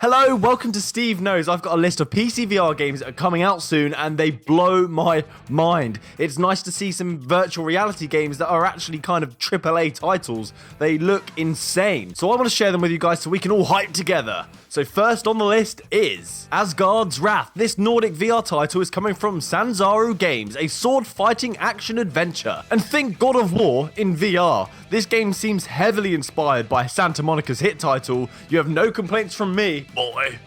Hello, welcome to Steve Knows. I've got a list of PCVR games that are coming out soon and they blow my mind. It's nice to see some virtual reality games that are actually kind of AAA titles. They look insane. So I want to share them with you guys so we can all hype together. So first on the list is Asgards Wrath. This Nordic VR title is coming from Sanzaru Games, a sword fighting action adventure. And think God of War in VR. This game seems heavily inspired by Santa Monica's hit title, You Have No Complaints From Me. Boy.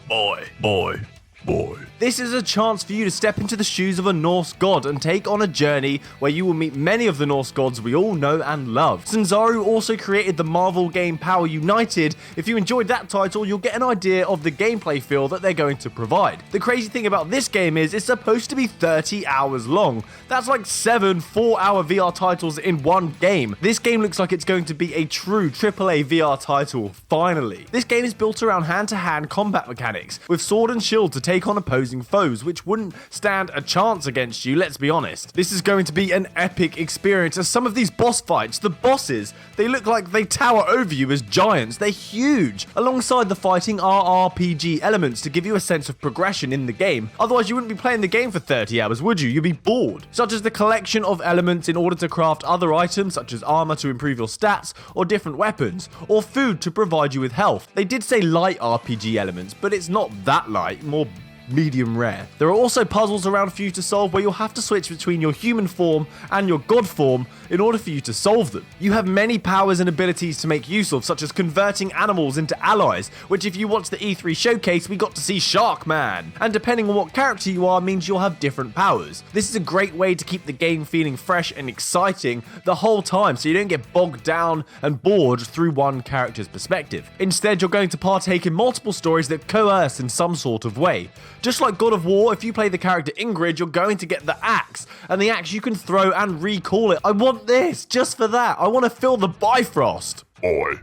This is a chance for you to step into the shoes of a Norse god and take on a journey where you will meet many of the Norse gods we all know and love. Sanzaru also created the Marvel game Power United. If you enjoyed that title, you'll get an idea of the gameplay feel that they're going to provide. The crazy thing about this game is it's supposed to be 30 hours long. That's like 7 4-hour VR titles in one game. This game looks like it's going to be a true AAA VR title, finally. This game is built around hand-to-hand combat mechanics, with sword and shield to take on opposing foes, which wouldn't stand a chance against you, let's be honest. This is going to be an epic experience, as some of these boss fights, the bosses, they look like they tower over you as giants. They're huge. Alongside the fighting are RPG elements to give you a sense of progression in the game. Otherwise, you wouldn't be playing the game for 30 hours, would you? You'd be bored. Such as the collection of elements in order to craft other items, such as armor to improve your stats, or different weapons, or food to provide you with health. They did say light RPG elements, but it's not that light, more medium rare. There are also puzzles around for you to solve where you'll have to switch between your human form and your god form in order for you to solve them. You have many powers and abilities to make use of, such as converting animals into allies, which if you watch the E3 showcase, we got to see Sharkman. And depending on what character you are means you'll have different powers. This is a great way to keep the game feeling fresh and exciting the whole time, so you don't get bogged down and bored through one character's perspective. Instead, you're going to partake in multiple stories that coerce in some sort of way. Just like God of War, if you play the character Ingrid, you're going to get the axe, and the axe you can throw and recall it. I want this, just for that. I want to feel the Bifrost.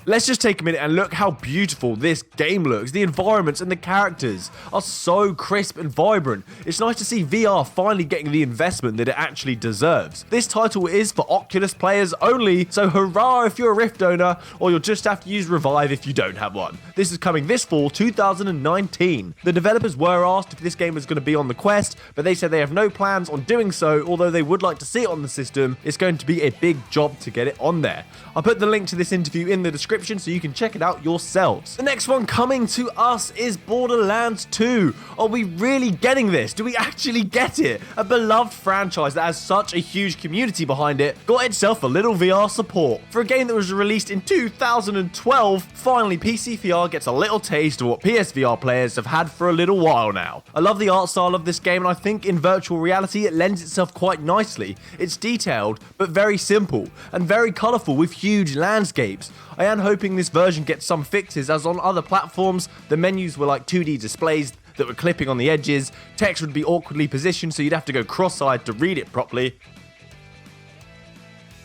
Let's just take a minute and look how beautiful this game looks. The environments and the characters are so crisp and vibrant. It's nice to see VR finally getting the investment that it actually deserves. This title is for Oculus players only, so hurrah if you're a Rift owner, or you'll just have to use Revive if you don't have one. This is coming this fall, 2019. The developers were asked if this game was going to be on the Quest, but they said they have no plans on doing so, although they would like to see it on the system. It's going to be a big job to get it on there. I'll put the link to this interview in the description so you can check it out yourselves. The next one coming to us is Borderlands 2. Are we really getting this? Do we actually get it? A beloved franchise that has such a huge community behind it got itself a little VR support. For a game that was released in 2012, finally PCVR gets a little taste of what PSVR players have had for a little while now. I love the art style of this game, and I think in virtual reality it lends itself quite nicely. It's detailed but very simple and very colourful with huge landscapes. I am hoping this version gets some fixes, as on other platforms, the menus were like 2D displays that were clipping on the edges, text would be awkwardly positioned so you'd have to go cross-eyed to read it properly.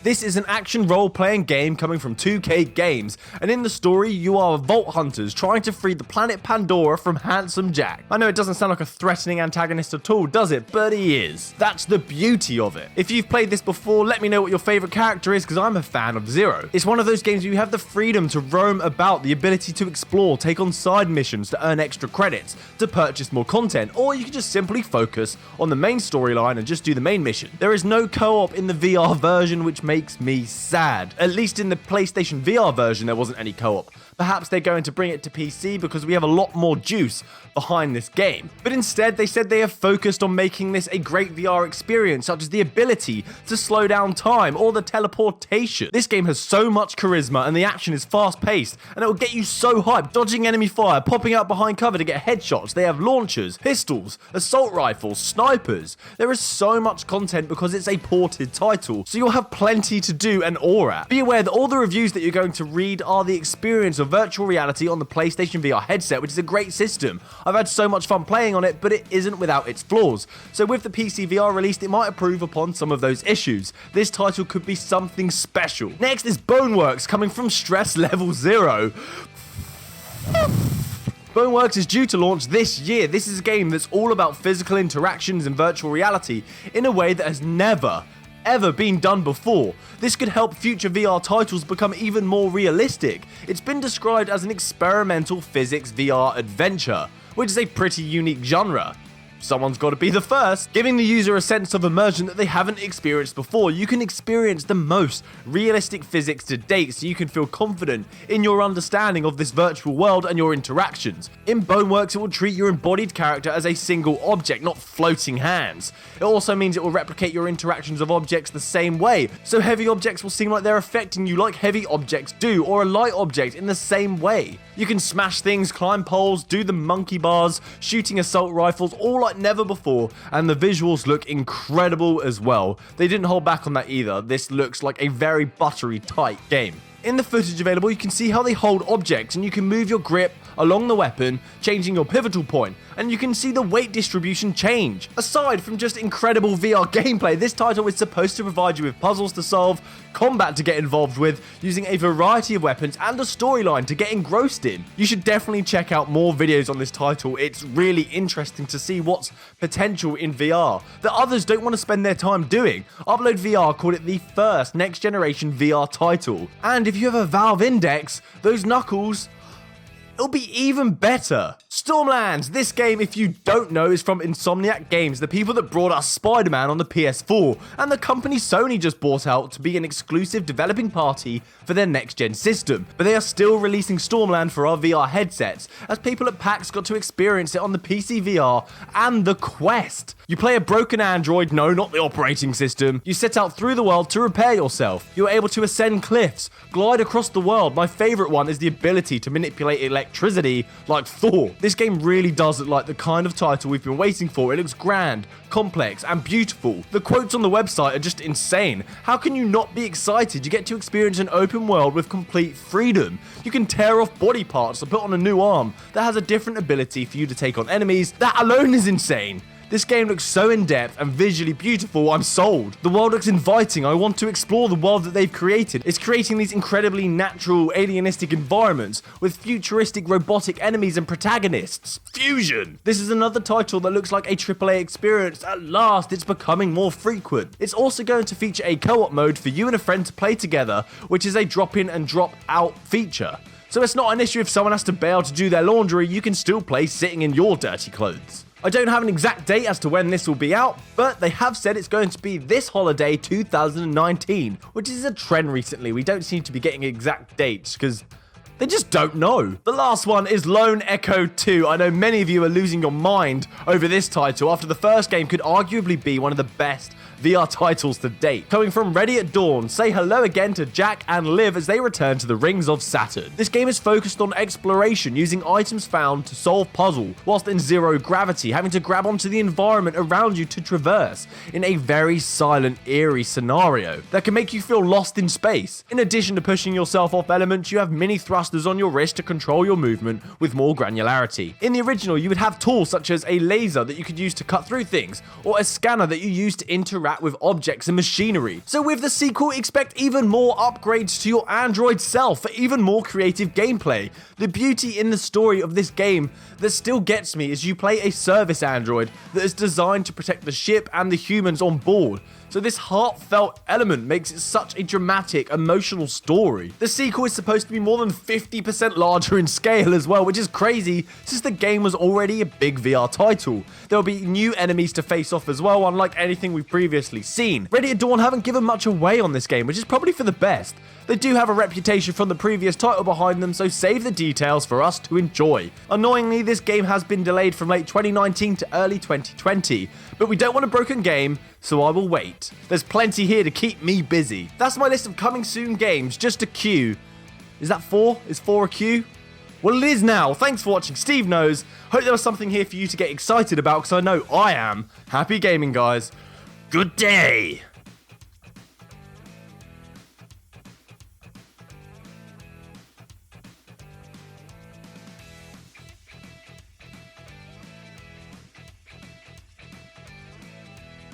This is an action role-playing game coming from 2K Games, and in the story, you are vault hunters trying to free the planet Pandora from Handsome Jack. I know it doesn't sound like a threatening antagonist at all, does it? But he is. That's the beauty of it. If you've played this before, let me know what your favourite character is, because I'm a fan of Zero. It's one of those games where you have the freedom to roam about, the ability to explore, take on side missions to earn extra credits, to purchase more content, or you can just simply focus on the main storyline and just do the main mission. There is no co-op in the VR version, which makes me sad. At least in the PlayStation VR version, there wasn't any co-op. Perhaps they're going to bring it to PC because we have a lot more juice behind this game. But instead, they said they have focused on making this a great VR experience, such as the ability to slow down time or the teleportation. This game has so much charisma and the action is fast-paced, and it will get you so hyped, dodging enemy fire, popping out behind cover to get headshots. They have launchers, pistols, assault rifles, snipers. There is so much content because it's a ported title, so you'll have plenty to do and awe at. Be aware that all the reviews that you're going to read are the experience of virtual reality on the PlayStation VR headset, which is a great system. I've had so much fun playing on it, but it isn't without its flaws. So with the PC VR released, it might improve upon some of those issues. This title could be something special. Next is Boneworks, coming from Stress Level 0. Boneworks is due to launch this year. This is a game that's all about physical interactions in virtual reality in a way that has never ever been done before. This could help future VR titles become even more realistic. It's been described as an experimental physics VR adventure, which is a pretty unique genre. Someone's got to be the first. Giving the user a sense of immersion that they haven't experienced before, you can experience the most realistic physics to date so you can feel confident in your understanding of this virtual world and your interactions. In Boneworks, it will treat your embodied character as a single object, not floating hands. It also means it will replicate your interactions of objects the same way, so heavy objects will seem like they're affecting you like heavy objects do, or a light object in the same way. You can smash things, climb poles, do the monkey bars, shooting assault rifles, all like never before, and the visuals look incredible as well. They didn't hold back on that either. This looks like a very buttery tight game. In the footage available, you can see how they hold objects, and you can move your grip along the weapon, changing your pivotal point, and you can see the weight distribution change. Aside from just incredible VR gameplay, this title is supposed to provide you with puzzles to solve, combat to get involved with, using a variety of weapons, and a storyline to get engrossed in. You should definitely check out more videos on this title. It's really interesting to see what's potential in VR that others don't want to spend their time doing. Upload VR called it the first next generation VR title, and if you have a Valve Index, those knuckles, it'll be even better. Stormlands. This game, if you don't know, is from Insomniac Games, the people that brought us Spider-Man on the PS4, and the company Sony just bought out to be an exclusive developing party for their next-gen system. But they are still releasing Stormland for our VR headsets, as people at PAX got to experience it on the PCVR and the Quest. You play a broken android, no, not the operating system. You set out through the world to repair yourself. You're able to ascend cliffs, glide across the world. My favorite one is the ability to manipulate electricity like Thor. This game really does look like the kind of title we've been waiting for. It looks grand, complex, and beautiful. The quotes on the website are just insane. How can you not be excited? You get to experience an open world with complete freedom. You can tear off body parts or put on a new arm that has a different ability for you to take on enemies. That alone is insane. This game looks so in-depth and visually beautiful, I'm sold. The world looks inviting. I want to explore the world that they've created. It's creating these incredibly natural, alienistic environments with futuristic robotic enemies and protagonists. Fusion! This is another title that looks like a AAA experience. At last, it's becoming more frequent. It's also going to feature a co-op mode for you and a friend to play together, which is a drop-in and drop-out feature. So it's not an issue if someone has to bail to do their laundry, you can still play sitting in your dirty clothes. I don't have an exact date as to when this will be out, but they have said it's going to be this holiday 2019, which is a trend recently. We don't seem to be getting exact dates because they just don't know. The last one is Lone Echo 2. I know many of you are losing your mind over this title after the first game could arguably be one of the best VR titles to date. Coming from Ready at Dawn, say hello again to Jack and Liv as they return to the Rings of Saturn. This game is focused on exploration, using items found to solve puzzles, whilst in zero gravity, having to grab onto the environment around you to traverse in a very silent, eerie scenario that can make you feel lost in space. In addition to pushing yourself off elements, you have mini thrusters on your wrist to control your movement with more granularity. In the original, you would have tools such as a laser that you could use to cut through things, or a scanner that you use to interact with objects and machinery. So with the sequel, expect even more upgrades to your Android self for even more creative gameplay. The beauty in the story of this game that still gets me is you play a service android that is designed to protect the ship and the humans on board. So this heartfelt element makes it such a dramatic, emotional story. The sequel is supposed to be more than 50% larger in scale as well, which is crazy since the game was already a big VR title. There will be new enemies to face off as well, unlike anything we've previously seen. Ready at Dawn haven't given much away on this game, which is probably for the best. They do have a reputation from the previous title behind them, so save the details for us to enjoy. Annoyingly, this game has been delayed from late 2019 to early 2020, but we don't want a broken game, so I will wait. There's plenty here to keep me busy. That's my list of coming soon games, just a queue. Is that 4? Is 4 a queue? Well, it is now. Thanks for watching. Steve knows. Hope there was something here for you to get excited about, because I know I am. Happy gaming, guys. Good day.